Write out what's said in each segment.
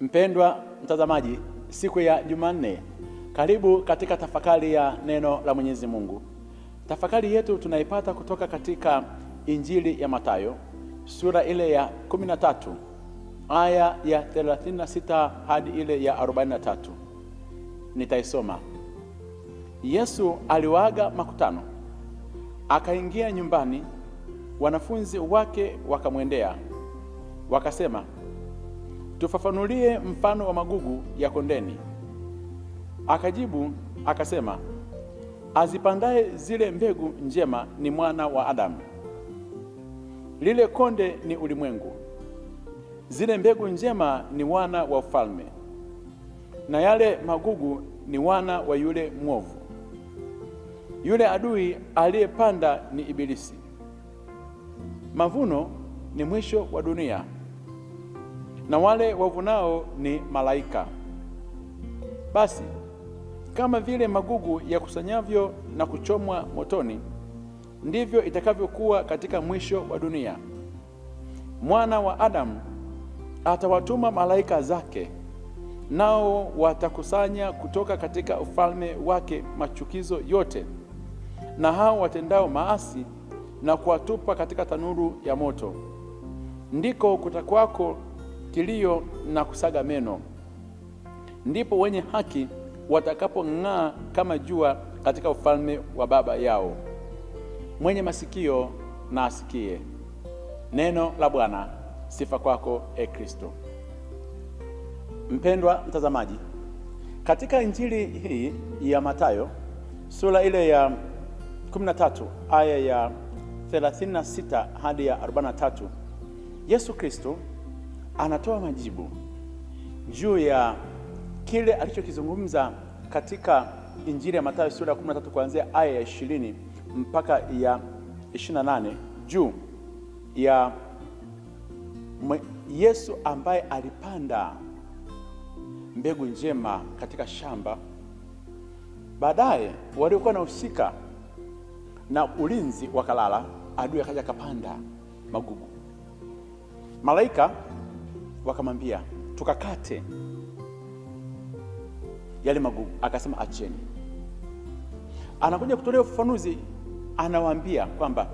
Mpendwa mtazamaji, siku ya Jumanne, karibu katika tafakari ya neno la Mwenyezi Mungu. Tafakari yetu tunaipata kutoka katika Injili ya Mathayo, sura ile ya 13, aya ya 36 hadi ile ya 43. Nitaisoma. Yesu aliwaaga makutano, akaingia nyumbani. Wanafunzi wake wakamwendea, wakasema, tufafanulie mfano wa magugu ya kondeni. Akajibu akasema, azipandaye zile mbegu njema ni mwana wa Adamu. Lile konde ni ulimwengu, zile mbegu njema ni wana wa ufalme, na yale magugu ni wana wa yule mwovu. Yule adui aliyepanda ni Ibilisi. Mavuno ni mwisho wa dunia, na wale wavunao ni malaika. Basi kama vile magugu yakusanyavyo na kuchomwa motoni, ndivyo itakavyokuwa katika mwisho wa dunia. Mwana wa Adamu atawatuma malaika zake, nao watakusanya kutoka katika ufalme wake machukizo yote na hao watendao maasi, na kuwatupa katika tanuru ya moto. Ndiko kutakwako kilio na kusaga meno. Ndipo wenye haki watakapong'aa kama jua katika ufalme wa Baba yao. Mwenye masikio na asikie. Neno la Bwana. Sifa kwako, e Kristo. Mpendwa mtazamaji, katika Injili hii ya Mathayo, sura ile ya 13 aya ya 36 hadi ya 43, Yesu Kristo anatoa majibu juu ya kile alichokizungumza katika Injili ya Mathayo sura ya 13 kuanzia aya ya 20 mpaka ya 28, juu ya Yesu ambaye alipanda mbegu njema katika shamba. Baadaye waliokuwa na husika na ulinzi wakalala, adui akaja kapanda magugu. Malaika wakamwambia, tukakate yale magugu. Akasema, acheni. Anakuja kutolea ufafanuzi, anawaambia kwamba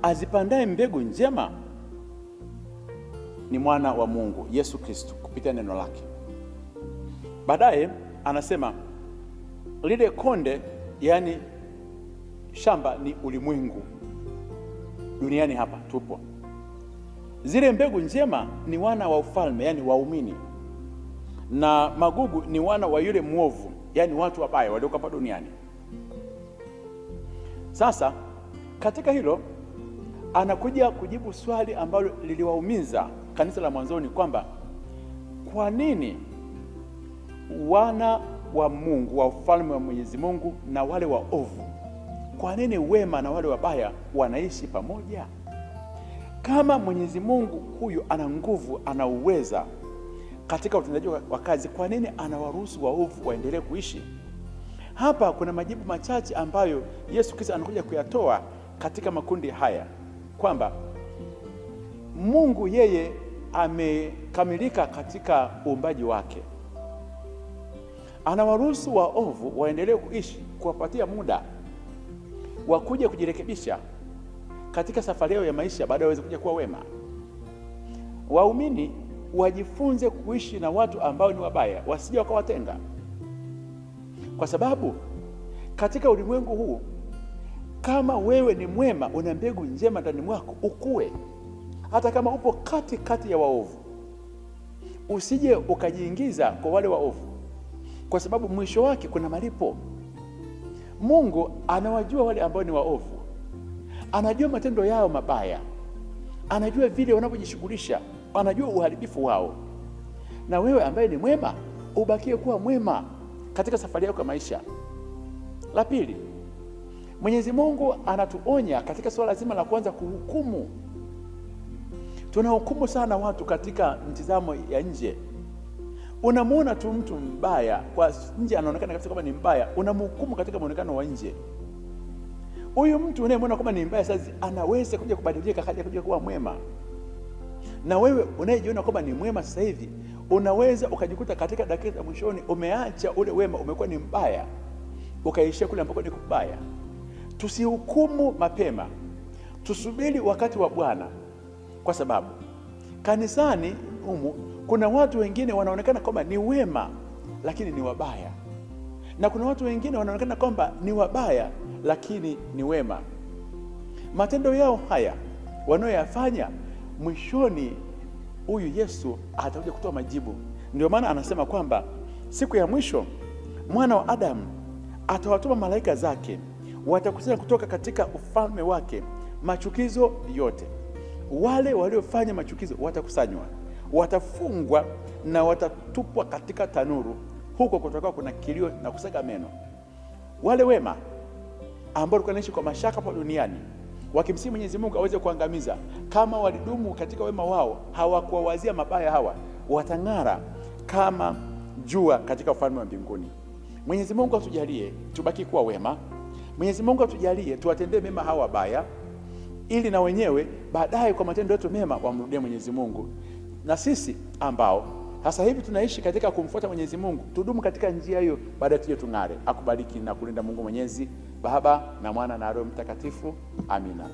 azipandaye mbegu njema ni mwana wa Mungu, Yesu Kristo, kupitia neno lake. Baadaye anasema lile konde, yani shamba, ni ulimwengu. Duniani hapa tupo. Zile mbegu njema ni wana wa ufalme, yani waumini, na magugu ni wana wa yule mwovu, yani watu wabaya walioko hapa duniani. Sasa katika hilo anakuja kujibu swali ambalo liliwaumiza kanisa la mwanzoni, kwamba kwa nini wana wa Mungu wa ufalme wa Mwenyezi Mungu na wale waovu, kwa nini wema na wale wabaya wanaishi pamoja? Kama Mwenyezi Mungu huyu ana nguvu, ana uweza katika utendaji wa kazi, kwa nini anawaruhusu waovu waendelee kuishi? Hapa kuna majibu machache ambayo Yesu Kristo anakuja kuyatoa katika makundi haya, kwamba Mungu yeye amekamilika katika uumbaji wake. Anawaruhusu waovu waendelee kuishi, kuwapatia muda wa kuja kujirekebisha katika safari yao ya maisha, baadaye waweze kuja kuwa wema. Waumini wajifunze kuishi na watu ambao ni wabaya, wasije wakawatenga, kwa sababu katika ulimwengu huu, kama wewe ni mwema, una mbegu njema ndani mwako, ukue. Hata kama upo kati ya waovu, usije ukajiingiza kwa wale waovu, kwa sababu mwisho wake kuna malipo. Mungu anawajua wale ambao ni waovu, anajua matendo yao mabaya, anajua vile wanavyojishughulisha, anajua uharibifu wao. Na wewe ambaye ni mwema, ubakie kuwa mwema katika safari yako ya maisha. La pili, Mwenyezi Mungu anatuonya katika swala zima la kwanza, kuhukumu. Tunahukumu sana watu katika mtizamo ya nje. Unamuona tu mtu mbaya kwa nje, anaonekana kabisa kama ni mbaya, unamhukumu katika muonekano wa nje. Huyu mtu unayemwona kama ni mbaya sasa anaweza kuja kubadilika, kaja kuja kuwa mwema. Na wewe unayejiona kwamba ni mwema sasa hivi, unaweza ukajikuta katika dakika za mwishoni umeacha ule wema, umekuwa ni mbaya, ukaishia kule ambako ni kubaya. Tusihukumu mapema, tusubiri wakati wa Bwana, kwa sababu kanisani humu kuna watu wengine wanaonekana kwamba ni wema lakini ni wabaya, na kuna watu wengine wanaonekana kwamba ni wabaya lakini ni wema. Matendo yao haya wanayoyafanya, mwishoni huyu Yesu atakuja kutoa majibu. Ndio maana anasema kwamba siku ya mwisho Mwana wa Adamu atawatuma malaika zake, watakusanya kutoka katika ufalme wake machukizo yote. Wale waliofanya machukizo watakusanywa, watafungwa na watatupwa katika tanuru, huko kutoka kuna kilio na kusaga meno. Wale wema ambao walikuwa wanaishi kwa mashaka hapa duniani, wakimsihi Mwenyezi Mungu aweze kuangamiza, kama walidumu katika wema wao, hawakuwawazia mabaya hawa, watang'ara kama jua katika ufalme wa mbinguni. Mwenyezi Mungu atujalie tubaki kuwa wema. Mwenyezi Mungu atujalie tuwatendee mema hawa wabaya, ili na wenyewe baadaye kwa matendo yetu mema wamrudie Mwenyezi Mungu. Na sisi ambao sasa hivi tunaishi katika kumfuata Mwenyezi Mungu, tudumu katika njia hiyo, baadaye tuje tung'are. Akubariki na kulinda Mungu Mwenyezi, Baba na Mwana na Roho Mtakatifu. Amina.